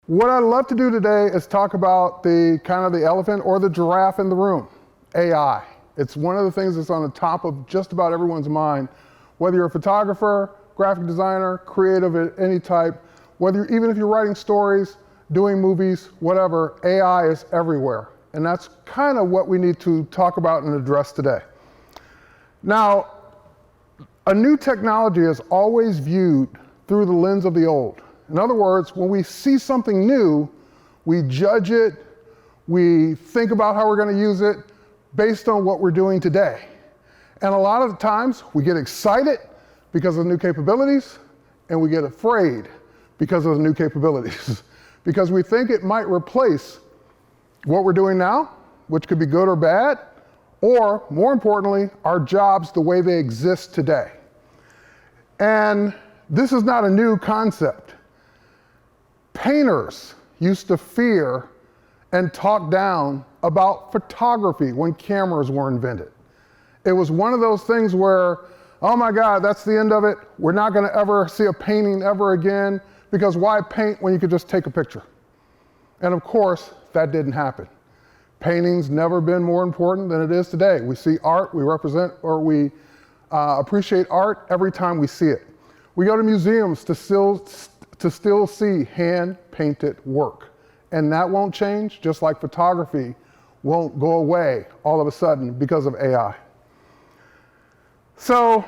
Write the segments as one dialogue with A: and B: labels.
A: What I'd love to do today is talk about the kind of the elephant or the giraffe in the room, AI. It's one of the things that's on the top of just about everyone's mind, whether you're a photographer, graphic designer, creative of any type, even if you're writing stories, doing movies, whatever, AI is everywhere. And that's kind of what we need to talk about and address today. Now, a new technology is always viewed through the lens of the old. In other words, when we see something new, we judge it, we think about how we're going to use it based on what we're doing today. And a lot of the times, we get excited because of the new capabilities, and we get afraid because of the new capabilities. Because we think it might replace what we're doing now, which could be good or bad, or more importantly, our jobs the way they exist today. And this is not a new concept. Painters used to fear and talk down about photography when cameras were invented. It was one of those things where, oh my God, that's the end of it. We're not going to ever see a painting ever again, because why paint when you could just take a picture? And of course, that didn't happen. Painting's never been more important than it is today. We see art, we represent, or we appreciate art every time we see it. We go to museums to still see hand-painted work. And that won't change, just like photography won't go away all of a sudden because of AI. So,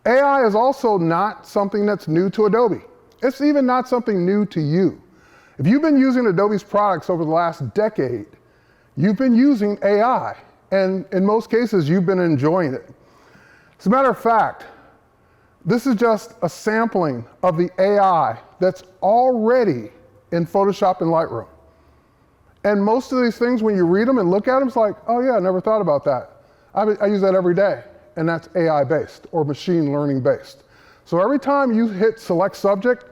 A: AI is also not something that's new to Adobe. It's even not something new to you. If you've been using Adobe's products over the last decade, you've been using AI, and in most cases, you've been enjoying it. As a matter of fact, this is just a sampling of the AI that's already in Photoshop and Lightroom. And most of these things, when you read them and look at them, it's like, oh yeah, I never thought about that. I use that every day, and that's AI-based or machine learning-based. So every time you hit select subject,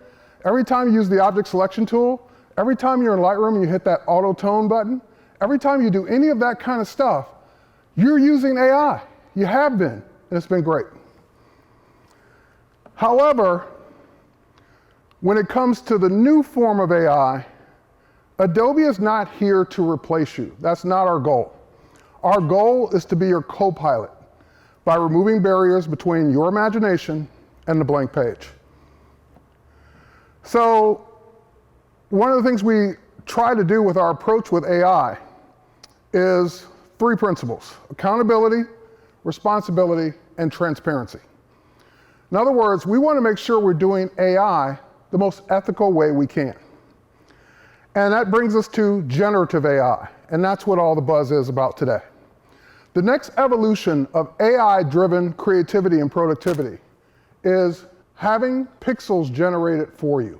A: every time you use the object selection tool, every time you're in Lightroom and you hit that auto tone button, every time you do any of that kind of stuff, you're using AI. You have been, and it's been great. However, when it comes to the new form of AI, Adobe is not here to replace you. That's not our goal. Our goal is to be your copilot by removing barriers between your imagination and the blank page. So, one of the things we try to do with our approach with AI is 3 principles: accountability, responsibility, and transparency. In other words, we want to make sure we're doing AI the most ethical way we can. And that brings us to generative AI, and that's what all the buzz is about today. The next evolution of AI-driven creativity and productivity is having pixels generated for you.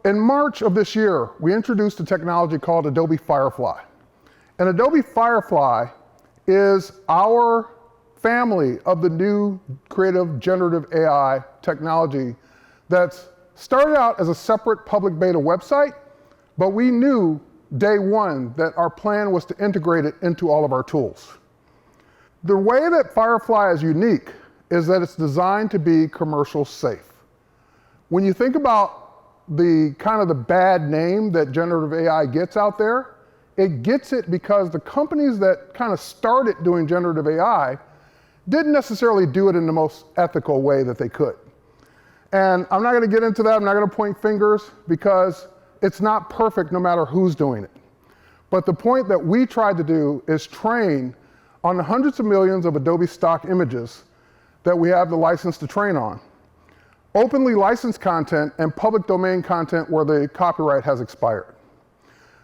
A: In March of this year, we introduced a technology called Adobe Firefly. And Adobe Firefly is our family of the new creative generative AI technology that's started out as a separate public beta website, but we knew day one that our plan was to integrate it into all of our tools. The way that Firefly is unique is that it's designed to be commercial safe. When you think about the kind of the bad name that generative AI gets out there, it gets it because the companies that kind of started doing generative AI didn't necessarily do it in the most ethical way that they could. And I'm not going to get into that. I'm not going to point fingers because it's not perfect no matter who's doing it. But the point that we tried to do is train on the hundreds of millions of Adobe stock images that we have the license to train on, openly licensed content and public domain content where the copyright has expired.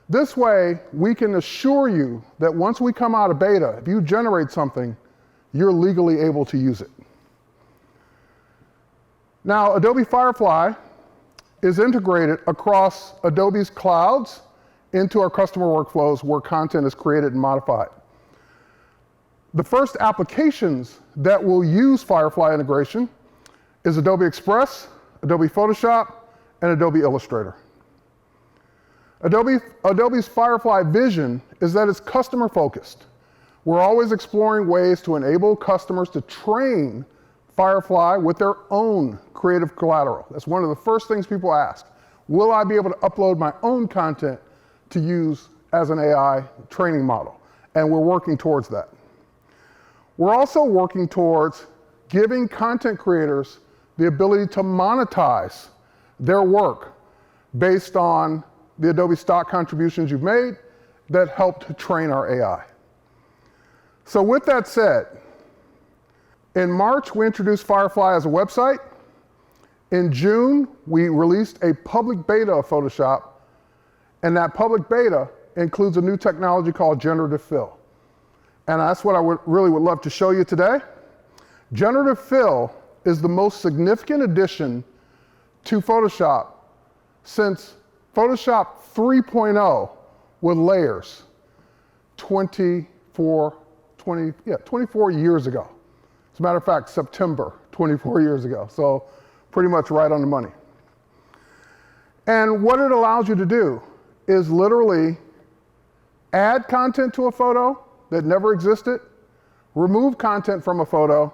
A: This way, we can assure you that once we come out of beta, if you generate something, you're legally able to use it. Now, Adobe Firefly is integrated across Adobe's clouds into our customer workflows where content is created and modified. The first applications that will use Firefly integration is Adobe Express, Adobe Photoshop, and Adobe Illustrator. Adobe's Firefly vision is that it's customer focused. We're always exploring ways to enable customers to train Firefly with their own creative collateral. That's one of the first things people ask. Will I be able to upload my own content to use as an AI training model? And we're working towards that. We're also working towards giving content creators the ability to monetize their work based on the Adobe stock contributions you've made that helped to train our AI. So with that said, in March, we introduced Firefly as a website. In June, we released a public beta of Photoshop, and that public beta includes a new technology called generative fill. And that's what I really would love to show you today. Generative fill is the most significant addition to Photoshop since Photoshop 3.0 with layers 24 years ago. As a matter of fact, September, 24 years ago. So pretty much right on the money. And what it allows you to do is literally add content to a photo that never existed, remove content from a photo,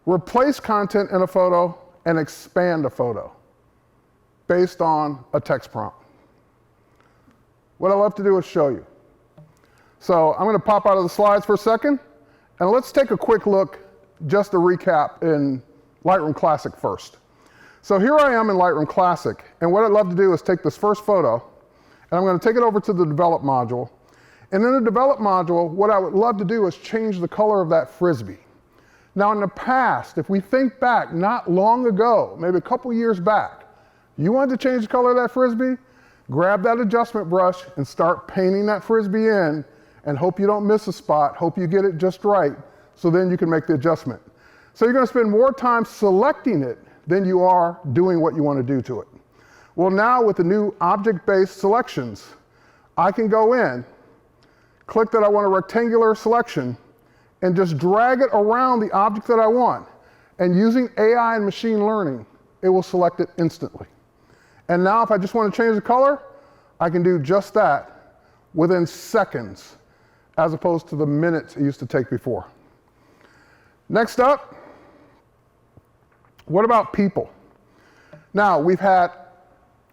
A: replace content in a photo, and expand a photo based on a text prompt. What I'd love to do is show you. So I'm going to pop out of the slides for a second, and let's take a quick look, just to recap, in Lightroom Classic first. So here I am in Lightroom Classic, and what I'd love to do is take this first photo, and I'm going to take it over to the Develop module. And in the Develop module, what I would love to do is change the color of that Frisbee. Now in the past, if we think back not long ago, maybe a couple years back, you wanted to change the color of that Frisbee, grab that adjustment brush and start painting that Frisbee in and hope you don't miss a spot, hope you get it just right, so then you can make the adjustment. So you're going to spend more time selecting it than you are doing what you want to do to it. Well, now with the new object-based selections, I can go in, click that I want a rectangular selection, and just drag it around the object that I want. And using AI and machine learning, it will select it instantly. And now if I just want to change the color, I can do just that within seconds, as opposed to the minutes it used to take before. Next up, what about people? Now, we've had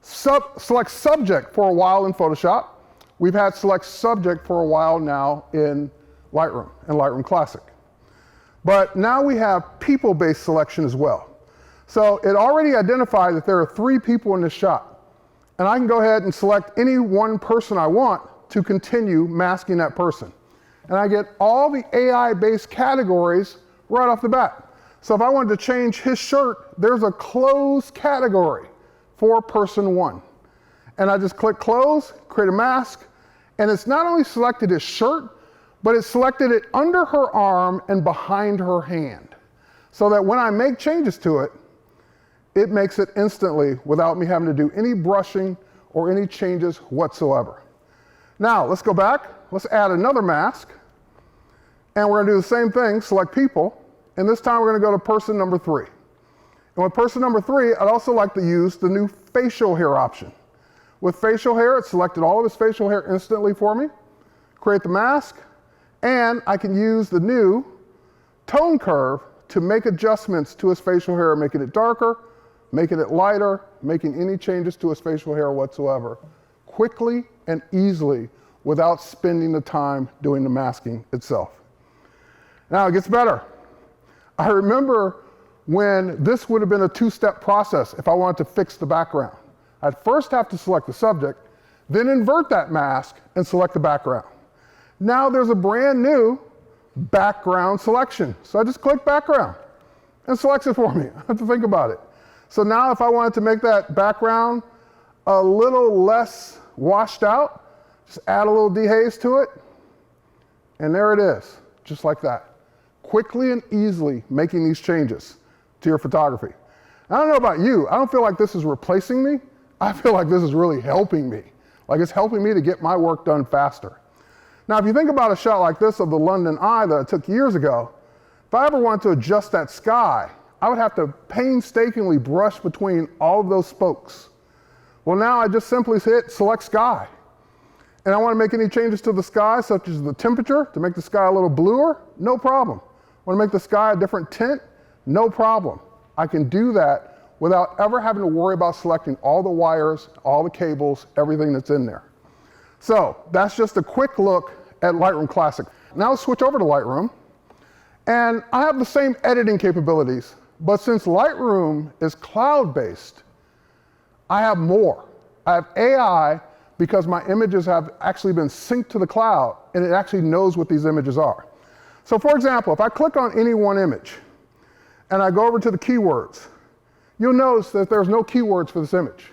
A: select subject for a while in Photoshop. We've had select subject for a while now in Lightroom and Lightroom Classic. But now we have people-based selection as well. So it already identified that there are 3 people in this shot. And I can go ahead and select any one person I want to continue masking that person. And I get all the AI-based categories right off the bat. So if I wanted to change his shirt, there's a closed category for person 1. And I just click close, create a mask, and it's not only selected his shirt, but it selected it under her arm and behind her hand. So that when I make changes to it, it makes it instantly without me having to do any brushing or any changes whatsoever. Now, let's go back. Let's add another mask. And we're gonna do the same thing, select people, and this time we're gonna go to person number 3. And with person number 3, I'd also like to use the new facial hair option. With facial hair, it selected all of his facial hair instantly for me. Create the mask, and I can use the new tone curve to make adjustments to his facial hair, making it darker, making it lighter, making any changes to his facial hair whatsoever, quickly and easily without spending the time doing the masking itself. Now it gets better. I remember when this would have been a 2-step process if I wanted to fix the background. I'd first have to select the subject, then invert that mask and select the background. Now there's a brand new background selection. So I just click background and selects it for me. I have to think about it. So now if I wanted to make that background a little less washed out, just add a little dehaze to it, and there it is, just like that. Quickly and easily making these changes to your photography. I don't know about you, I don't feel like this is replacing me. I feel like this is really helping me. Like it's helping me to get my work done faster. Now, if you think about a shot like this of the London Eye that I took years ago, if I ever wanted to adjust that sky, I would have to painstakingly brush between all of those spokes. Well, now I just simply hit select sky. And I want to make any changes to the sky, such as the temperature, to make the sky a little bluer, no problem. Want to make the sky a different tint? No problem. I can do that without ever having to worry about selecting all the wires, all the cables, everything that's in there. So that's just a quick look at Lightroom Classic. Now let's switch over to Lightroom. And I have the same editing capabilities, but since Lightroom is cloud-based, I have more. I have AI because my images have actually been synced to the cloud and it actually knows what these images are. So for example, if I click on any one image and I go over to the keywords, you'll notice that there's no keywords for this image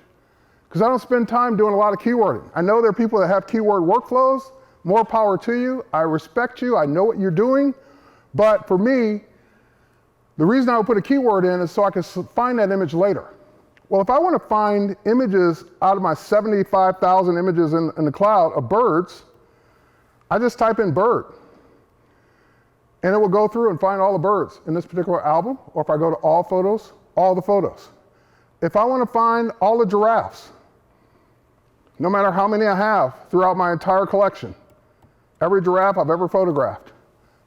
A: because I don't spend time doing a lot of keywording. I know there are people that have keyword workflows, more power to you. I respect you, I know what you're doing, but for me, the reason I would put a keyword in is so I can find that image later. Well, if I want to find images out of my 75,000 images in the cloud of birds, I just type in bird. And it will go through and find all the birds in this particular album, or if I go to all photos, all the photos. If I want to find all the giraffes, no matter how many I have throughout my entire collection, every giraffe I've ever photographed,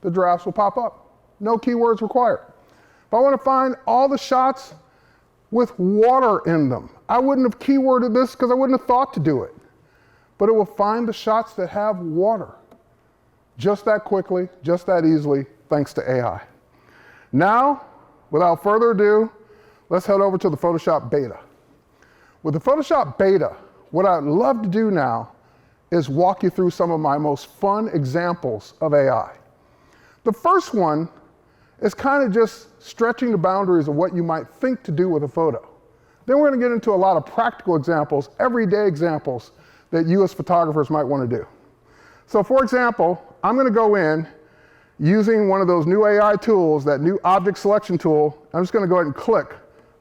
A: the giraffes will pop up. No keywords required. If I want to find all the shots with water in them, I wouldn't have keyworded this because I wouldn't have thought to do it. But it will find the shots that have water. Just that quickly, just that easily, thanks to AI. Now, without further ado, let's head over to the Photoshop Beta. With the Photoshop Beta, what I'd love to do now is walk you through some of my most fun examples of AI. The first one is kind of just stretching the boundaries of what you might think to do with a photo. Then we're going to get into a lot of practical examples, everyday examples that you as photographers might want to do. So for example, I'm going to go in using one of those new AI tools, that new object selection tool. I'm just going to go ahead and click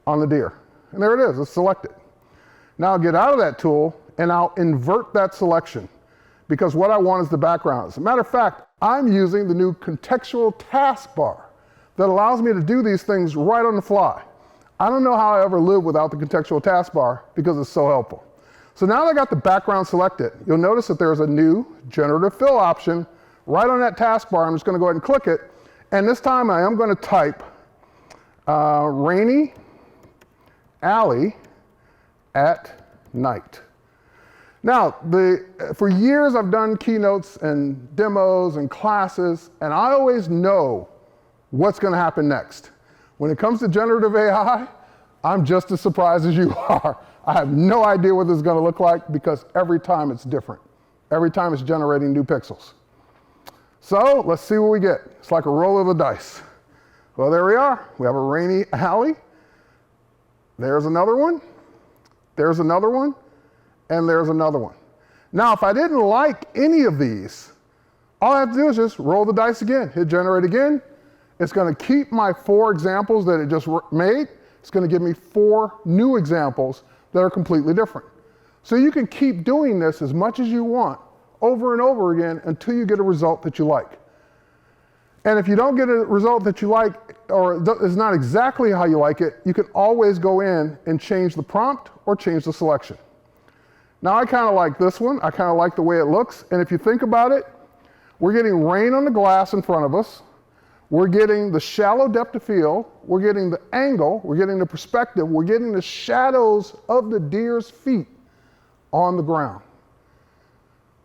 A: on the deer. And there it is, it's selected. Now I'll get out of that tool and I'll invert that selection because what I want is the background. As a matter of fact, I'm using the new contextual taskbar that allows me to do these things right on the fly. I don't know how I ever lived without the contextual taskbar because it's so helpful. So now that I got the background selected, you'll notice that there's a new generative fill option right on that taskbar. I'm just going to go ahead and click it. And this time I am going to type rainy alley at night. Now, for years I've done keynotes and demos and classes, and I always know what's going to happen next. When it comes to generative AI, I'm just as surprised as you are. I have no idea what this is going to look like because every time it's different. Every time it's generating new pixels. So let's see what we get. It's like a roll of the dice. Well, there we are. We have a rainy alley. There's another one. There's another one. And there's another one. Now, if I didn't like any of these, all I have to do is just roll the dice again, hit generate again. It's going to keep my 4 examples that it just made, it's going to give me 4 new examples that are completely different. So you can keep doing this as much as you want over and over again until you get a result that you like. And if you don't get a result that you like, or is not exactly how you like it, you can always go in and change the prompt or change the selection. Now I kind of like this one. I kind of like the way it looks. And if you think about it, we're getting rain on the glass in front of us. We're getting the shallow depth of field. We're getting the angle. We're getting the perspective. We're getting the shadows of the deer's feet on the ground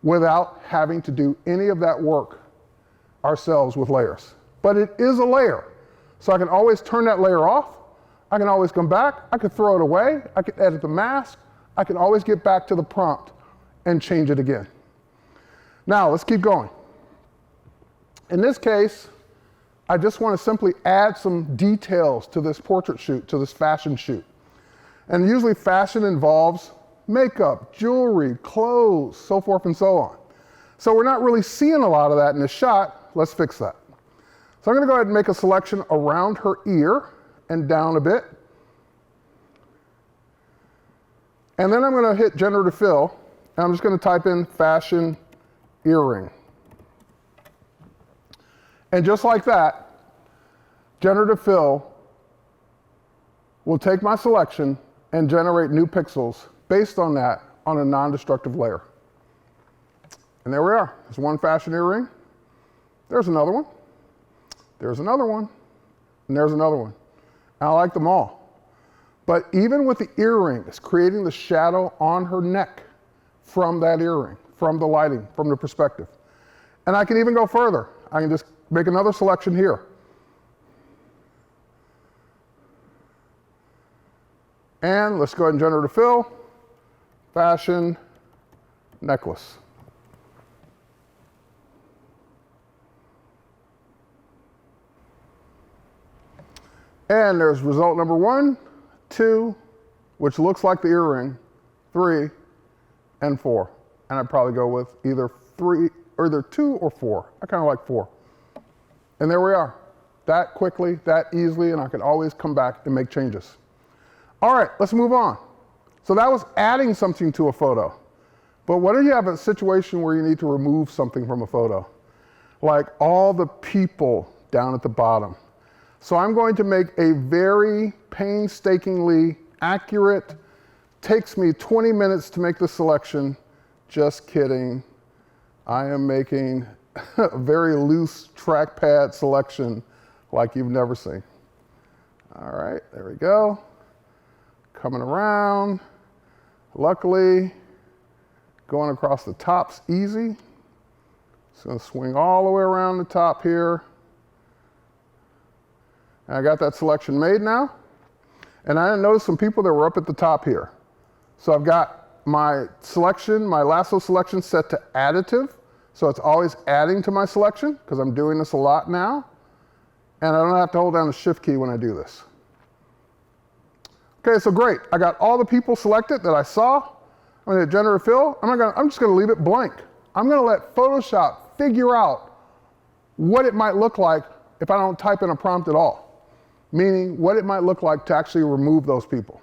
A: without having to do any of that work ourselves with layers. But it is a layer. So I can always turn that layer off. I can always come back. I can throw it away. I can edit the mask. I can always get back to the prompt and change it again. Now let's keep going. In this case, I just want to simply add some details to this portrait shoot, to this fashion shoot. And usually fashion involves makeup, jewelry, clothes, so forth and so on. So we're not really seeing a lot of that in this shot. Let's fix that. So I'm going to go ahead and make a selection around her ear and down a bit. And then I'm going to hit generative fill, and I'm just going to type in fashion earring. And just like that, generative fill will take my selection and generate new pixels based on that on a non-destructive layer. And there we are. There's one fashion earring. There's another one. There's another one. And there's another one. And I like them all. But even with the earring, it's creating the shadow on her neck from that earring, from the lighting, from the perspective. And I can even go further. I can just make another selection here. And let's go ahead and generative fill, fashion necklace. And there's result number 1, 2, which looks like the earring, 3, and 4. And I'd probably go with either 3, or either 2 or 4. I kind of like 4. And there we are. That quickly, that easily, and I can always come back and make changes. All right, let's move on. So that was adding something to a photo. But what if you have a situation where you need to remove something from a photo? Like all the people down at the bottom. So I'm going to make a very painstakingly accurate, takes me 20 minutes to make the selection. Just kidding. I am making a very loose trackpad selection like you've never seen. All right, there we go. Coming around. Luckily, going across the top's easy. It's going to swing all the way around the top here. And I got that selection made now. And I noticed some people that were up at the top here. So I've got my selection, my lasso selection set to additive. So it's always adding to my selection because I'm doing this a lot now. And I don't have to hold down the shift key when I do this. Okay, so great. I got all the people selected that I saw. I'm going to generative fill. I'm just going to leave it blank. I'm going to let Photoshop figure out what it might look like if I don't type in a prompt at all. Meaning what it might look like to actually remove those people.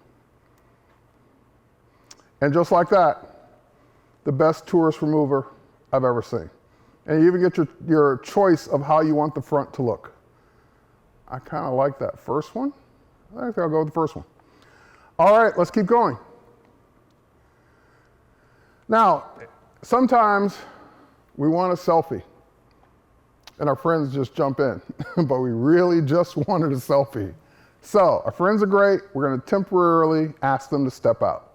A: And just like that, the best tourist remover I've ever seen. And you even get your choice of how you want the front to look. I kind of like that first one. I think I'll go with the first one. All right, let's keep going. Now, sometimes we want a selfie and our friends just jump in, but we really just wanted a selfie. So our friends are great. We're going to temporarily ask them to step out.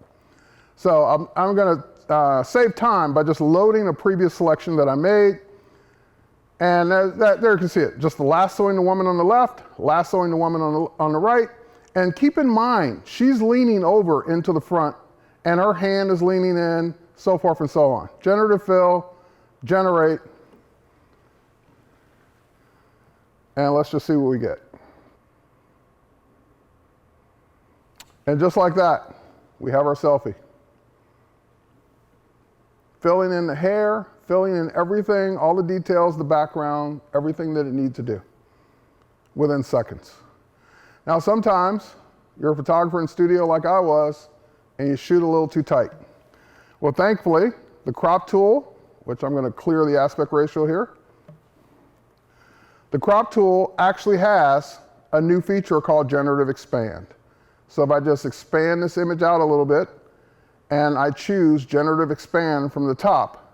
A: So I'm going to save time by just loading a previous selection that I made. And there you can see it. Just lassoing the woman on the left, lassoing the woman on the right. And keep in mind, she's leaning over into the front and her hand is leaning in, so forth and so on. Generative fill, generate. And let's just see what we get. And just like that, we have our selfie. Filling in the hair, filling in everything, all the details, the background, everything that it needs to do within seconds. Now sometimes You're a photographer in studio like I was, and you shoot a little too tight. Well, thankfully, the crop tool, which I'm going to clear the aspect ratio here, the crop tool actually has a new feature called generative expand. So if I just expand this image out a little bit, and I choose generative expand from the top,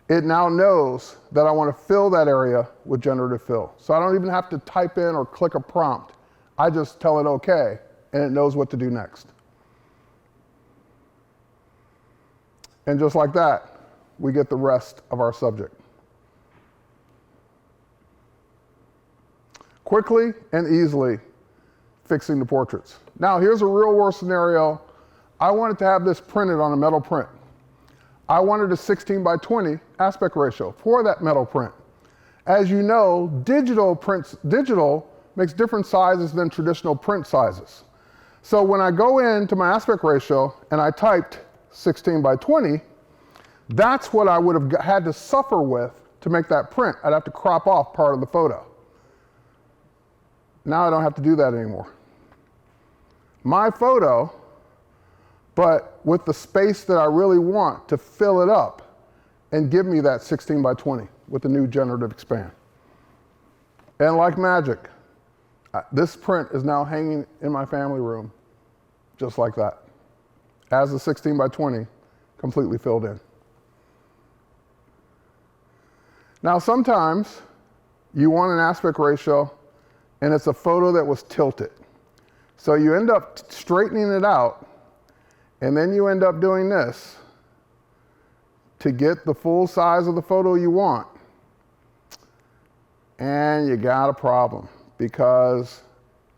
A: it now knows that I want to fill that area with generative fill. So I don't even have to type in or click a prompt. I just tell it okay, and it knows what to do next. And just like that, we get the rest of our subject. Quickly and easily fixing the portraits. Now here's a real world scenario. I wanted to have this printed on a metal print. I wanted a 16:20 aspect ratio for that metal print. As you know, digital makes different sizes than traditional print sizes. So when I go into my aspect ratio and I typed 16:20, that's what I would have had to suffer with to make that print. I'd have to crop off part of the photo. Now I don't have to do that anymore. My photo, but with the space that I really want to fill it up and give me that 16:20 with the new generative expand. And like magic, this print is now hanging in my family room just like that, as the 16:20 completely filled in. Now sometimes you want an aspect ratio and it's a photo that was tilted. So you end up straightening it out, and then you end up doing this to get the full size of the photo you want. And you got a problem, because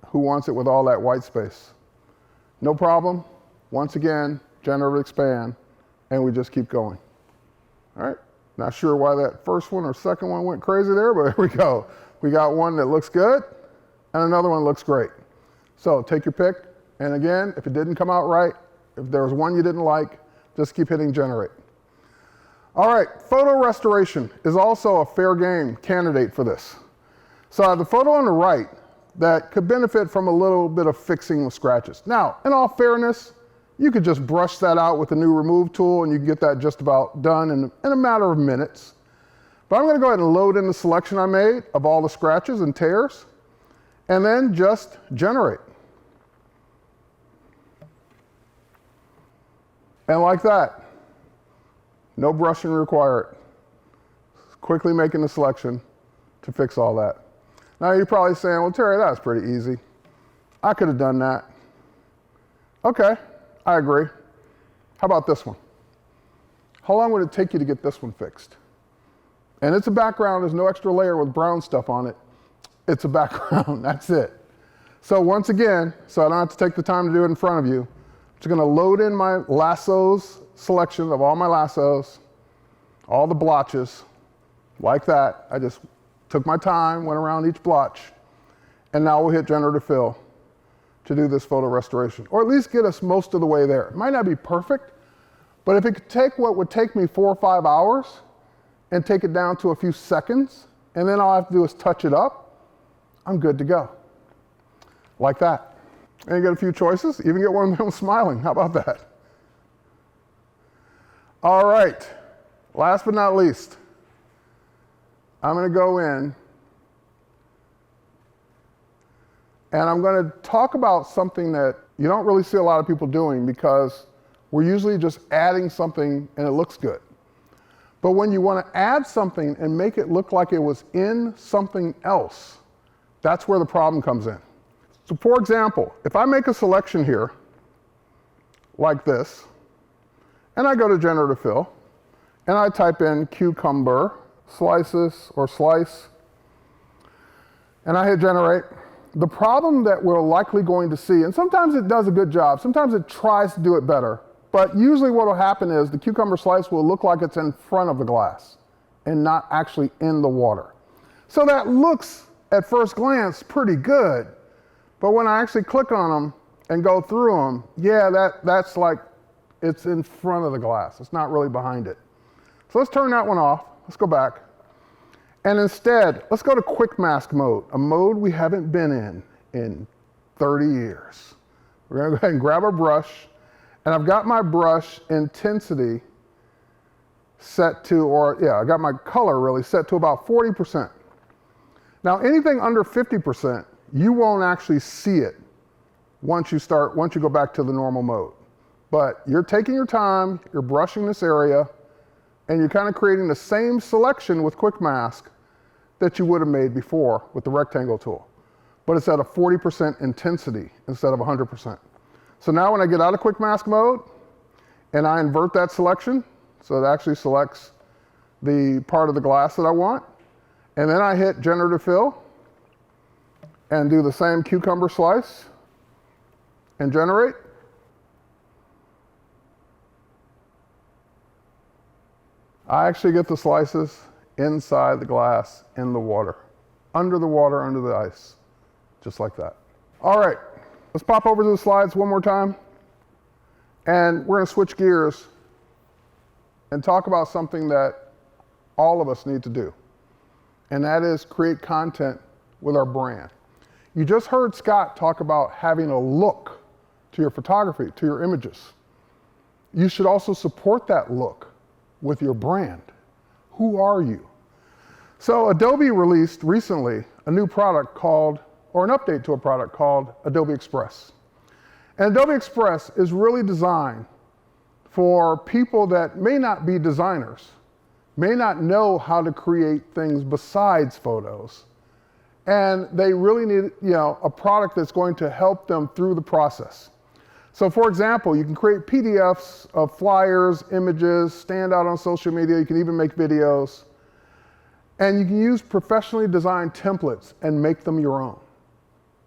A: who wants it with all that white space? No problem. Once again, generative expand, and we just keep going. All right, not sure why that first one or second one went crazy there, but here we go. We got one that looks good, and another one looks great. So take your pick, and again, if it didn't come out right, if there was one you didn't like, just keep hitting generate. All right, photo restoration is also a fair game candidate for this. So I have the photo on the right that could benefit from a little bit of fixing with scratches. Now, in all fairness, you could just brush that out with the new remove tool, and you can get that just about done in a matter of minutes. But I'm going to go ahead and load in the selection I made of all the scratches and tears, and then just generate. And like that, no brushing required. Quickly making the selection to fix all that. Now you're probably saying, well, Terry, that's pretty easy. I could have done that. Okay, I agree. How about this one? How long would it take you to get this one fixed? And it's a background, there's no extra layer with brown stuff on it. It's a background, that's it. So once again, so I don't have to take the time to do it in front of you, I'm just gonna load in my lassos selection of all my lassos, all the blotches, like that. I just took my time, went around each blotch, and now we'll hit generative fill to do this photo restoration, or at least get us most of the way there. It might not be perfect, but if it could take what would take me 4 or 5 hours and take it down to a few seconds, and then all I have to do is touch it up, I'm good to go. Like that. And you get a few choices, even get one of them smiling. How about that? All right, last but not least, I'm going to go in and I'm going to talk about something that you don't really see a lot of people doing, because we're usually just adding something and it looks good. But when you want to add something and make it look like it was in something else, that's where the problem comes in. So for example, if I make a selection here, like this, and I go to generative fill, and I type in cucumber, slices, or slice, and I hit generate, the problem that we're likely going to see, and sometimes it does a good job, sometimes it tries to do it better, but usually what will happen is the cucumber slice will look like it's in front of the glass and not actually in the water. So that looks, at first glance, pretty good, but when I actually click on them and go through them, yeah, that's like it's in front of the glass. It's not really behind it. So let's turn that one off. Let's go back. And instead, let's go to quick mask mode, a mode we haven't been in 30 years. We're gonna go ahead and grab our brush, and I've got my brush intensity set to, I got my color really set to about 40%. Now anything under 50%, you won't actually see it once you go back to the normal mode. But you're taking your time, you're brushing this area, and you're kind of creating the same selection with Quick Mask that you would have made before with the rectangle tool. But it's at a 40% intensity instead of 100%. So now when I get out of Quick Mask mode and I invert that selection, so it actually selects the part of the glass that I want, and then I hit Generative Fill and do the same cucumber slice and generate. I actually get the slices inside the glass in the water, under the ice, just like that. All right, let's pop over to the slides one more time, and we're gonna switch gears and talk about something that all of us need to do, and that is create content with our brand. You just heard Scott talk about having a look to your photography, to your images. You should also support that look with your brand. Who are you? So Adobe released recently a new product called, or an update to a product called Adobe Express. And Adobe Express is really designed for people that may not be designers, may not know how to create things besides photos, and they really need, a product that's going to help them through the process. So for example, you can create PDFs of flyers, images, stand out on social media, you can even make videos, and you can use professionally designed templates and make them your own.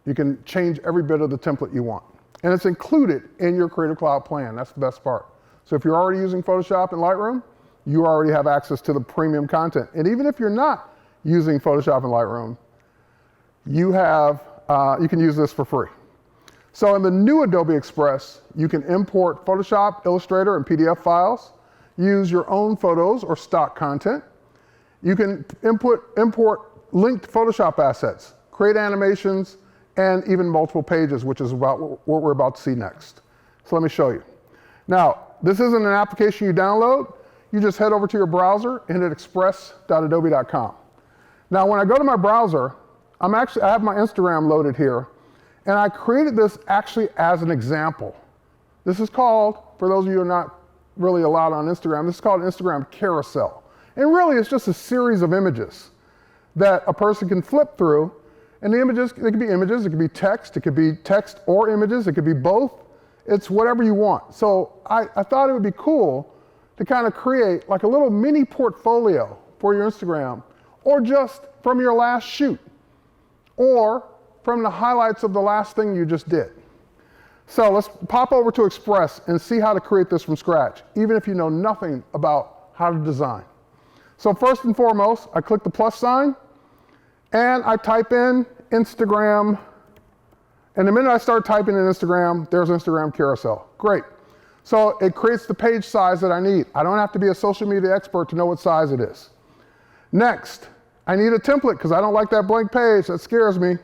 A: You can change every bit of the template you want. And it's included in your Creative Cloud plan, that's the best part. So if you're already using Photoshop and Lightroom, you already have access to the premium content. And even if you're not using Photoshop and Lightroom, you can use this for free. So in the new Adobe Express, you can import Photoshop, Illustrator, and PDF files, use your own photos or stock content. You can import linked Photoshop assets, create animations, and even multiple pages, which is about what we're about to see next. So let me show you. Now, this isn't an application you download. You just head over to your browser and hit express.adobe.com. Now, when I go to my browser, I have my Instagram loaded here, and I created this actually as an example. This is called, for those of you who are not really allowed on Instagram, this is called Instagram Carousel. And really, it's just a series of images that a person can flip through, and the images, they could be images, it could be text or images, it could be both. It's whatever you want. So I thought it would be cool to kind of create like a little mini portfolio for your Instagram, or just from your last shoot, or from the highlights of the last thing you just did. So let's pop over to Express and see how to create this from scratch, even if you know nothing about how to design. So first and foremost, I click the plus sign, and I type in Instagram, and the minute I start typing in Instagram, there's Instagram Carousel. Great. So it creates the page size that I need. I don't have to be a social media expert to know what size it is. Next, I need a template because I don't like that blank page, that scares me.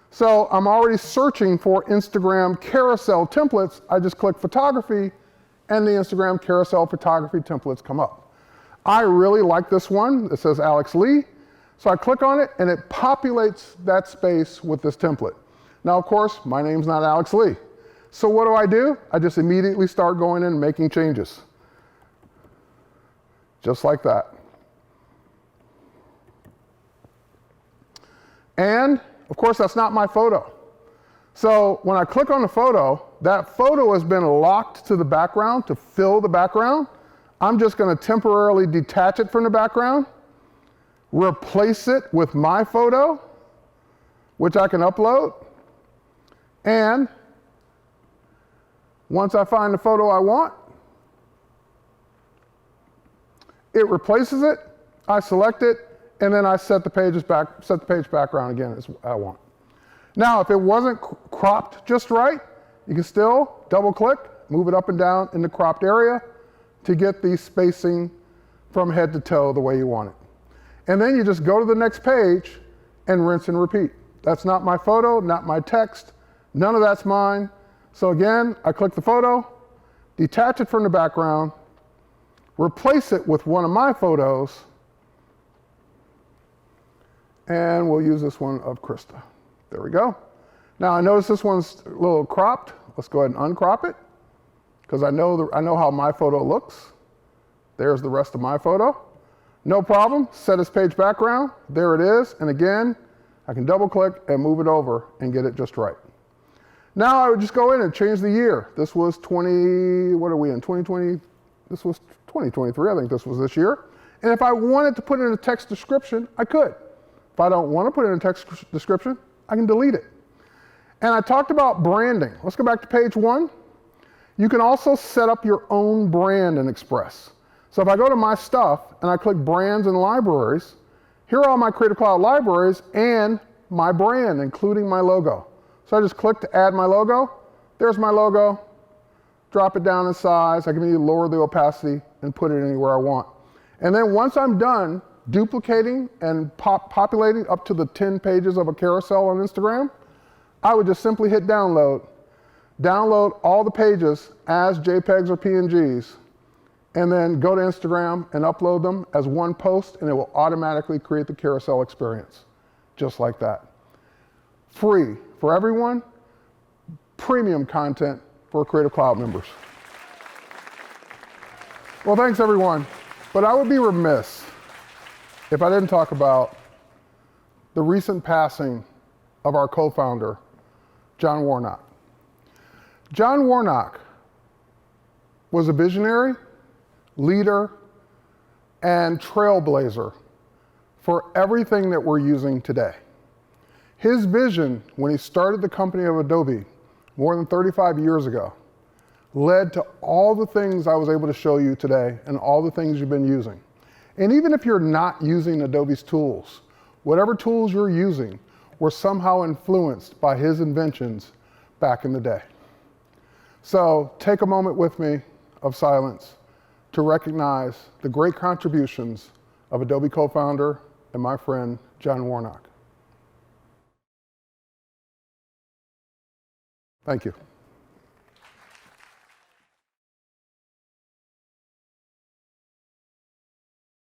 A: So I'm already searching for Instagram Carousel templates. I just click photography, and the Instagram Carousel photography templates come up. I really like this one. It says Alex Lee. So I click on it, and it populates that space with this template. Now, of course, my name's not Alex Lee. So what do? I just immediately start going in and making changes. Just like that. And, of course, that's not my photo. So when I click on the photo, that photo has been locked to the background to fill the background. I'm just going to temporarily detach it from the background, replace it with my photo, which I can upload. And once I find the photo I want, it replaces it, I select it, and then I set the page background again as I want. Now, if it wasn't cropped just right, you can still double click, move it up and down in the cropped area to get the spacing from head to toe the way you want it. And then you just go to the next page and rinse and repeat. That's not my photo, not my text, none of that's mine. So again, I click the photo, detach it from the background, replace it with one of my photos, and we'll use this one of Krista. There we go. Now I notice this one's a little cropped. Let's go ahead and uncrop it, because I know how my photo looks. There's the rest of my photo. No problem, set as page background, there it is, and again, I can double click and move it over and get it just right. Now I would just go in and change the year. This was what are we in, 2020? This was 2023, I think this was this year. And if I wanted to put in a text description, I could. If I don't want to put in a text description, I can delete it. And I talked about branding. Let's go back to page 1. You can also set up your own brand in Express. So if I go to my stuff and I click brands and libraries, here are all my Creative Cloud libraries and my brand, including my logo. So I just click to add my logo. There's my logo. Drop it down in size. I can either lower the opacity and put it anywhere I want. And then once I'm done duplicating and populating up to the 10 pages of a carousel on Instagram, I would just simply hit download. Download all the pages as JPEGs or PNGs, and then go to Instagram and upload them as one post, and it will automatically create the carousel experience, just like that. Free for everyone, premium content for Creative Cloud members. Well, thanks everyone, but I would be remiss if I didn't talk about the recent passing of our co-founder, John Warnock. John Warnock was a visionary, leader, and trailblazer for everything that we're using today. His vision when he started the company of Adobe more than 35 years ago led to all the things I was able to show you today and all the things you've been using. And even if you're not using Adobe's tools, whatever tools you're using were somehow influenced by his inventions back in the day. So take a moment with me of silence to recognize the great contributions of Adobe co-founder and my friend, John Warnock. Thank you.